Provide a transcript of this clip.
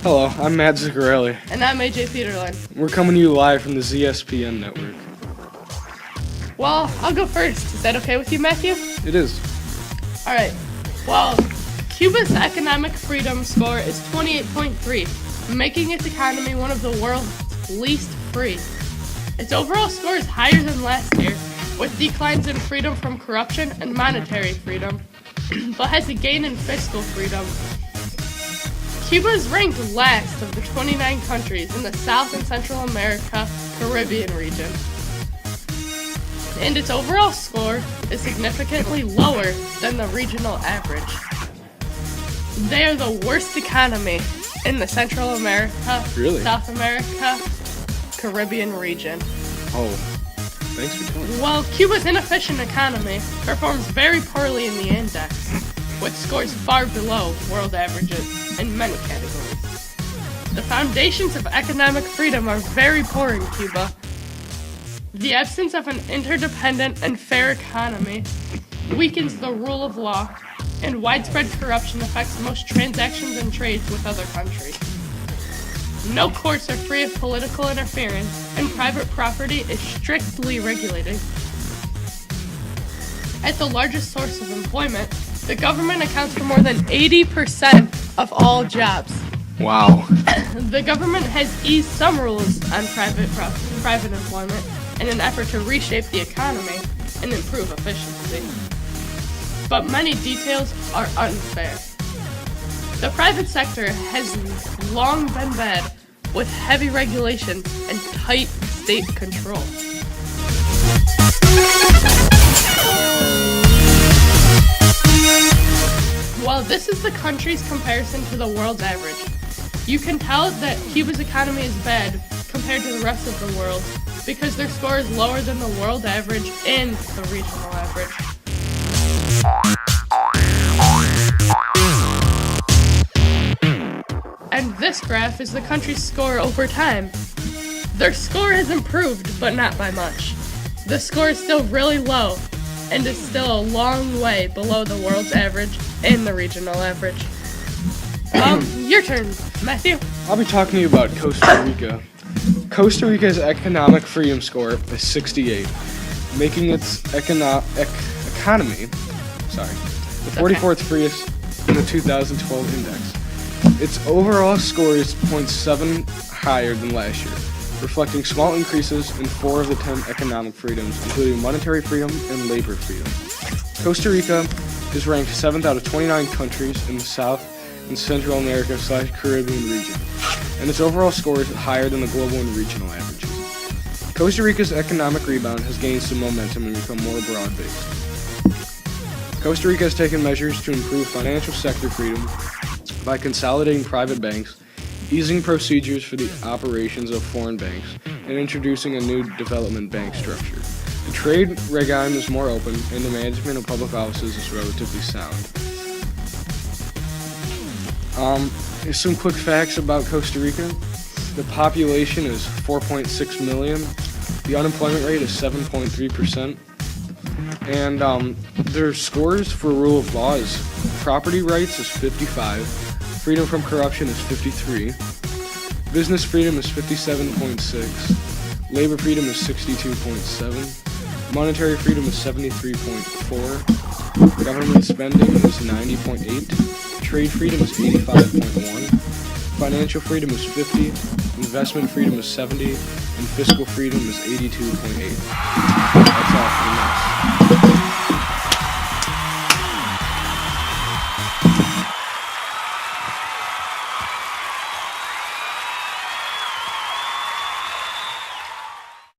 Hello, I'm Matt Zuccarelli. And I'm AJ Peterlin. We're coming to you live from the ZSPN network. Well, I'll go first. Is that okay with you, Matthew? It is. Alright. Well, Cuba's economic freedom score is 28.3, making its economy one of the world's least free. Its overall score is higher than last year, with declines in freedom from corruption and monetary freedom, but has a gain in fiscal freedom. Cuba is ranked last of the 29 countries in the South and Central America Caribbean region. And its overall score is significantly lower than the regional average. They are the worst economy in the Central America, South America, Caribbean region. Oh, thanks for telling me. While Cuba's inefficient economy performs very poorly in the index, with scores far below world averages in many categories. The foundations of economic freedom are very poor in Cuba. The absence of an interdependent and fair economy weakens the rule of law, and widespread corruption affects most transactions and trades with other countries. No courts are free of political interference, and private property is strictly regulated. As the largest source of employment, the government accounts for more than 80% of all jobs. Wow. The government has eased some rules on private employment in an effort to reshape the economy and improve efficiency. But many details are unfair. The private sector has long been bad, with heavy regulations and tight state control. While this is the country's comparison to the world's average, you can tell that Cuba's economy is bad compared to the rest of the world because their score is lower than the world average and the regional average. And this graph is the country's score over time. Their score has improved, but not by much. The score is still really low and is still a long way below the world's average and the regional average. Your turn, Matthew. I'll be talking to you about Costa Rica. Costa Rica's economic freedom score is 68, making its economy, the 44th freest in the 2012 index. Its overall score is 0.7 higher than last year, reflecting small increases in 4 of the 10 economic freedoms, including monetary freedom and labor freedom. Costa Rica is ranked 7th out of 29 countries in the South and Central America / Caribbean region, and its overall score is higher than the global and regional averages. Costa Rica's economic rebound has gained some momentum and become more broad-based. Costa Rica has taken measures to improve financial sector freedom by consolidating private banks, easing procedures for the operations of foreign banks, and introducing a new development bank structure. The trade regime is more open, and the management of public offices is relatively sound. Here's some quick facts about Costa Rica. The population is 4.6 million. The unemployment rate is 7.3%. And their scores for rule of law is property rights is 55, freedom from corruption is 53, business freedom is 57.6, labor freedom is 62.7, monetary freedom is 73.4, government spending is 90.8, trade freedom is 85.1, financial freedom is 50, investment freedom is 70, and fiscal freedom is 82.8. That's all for now.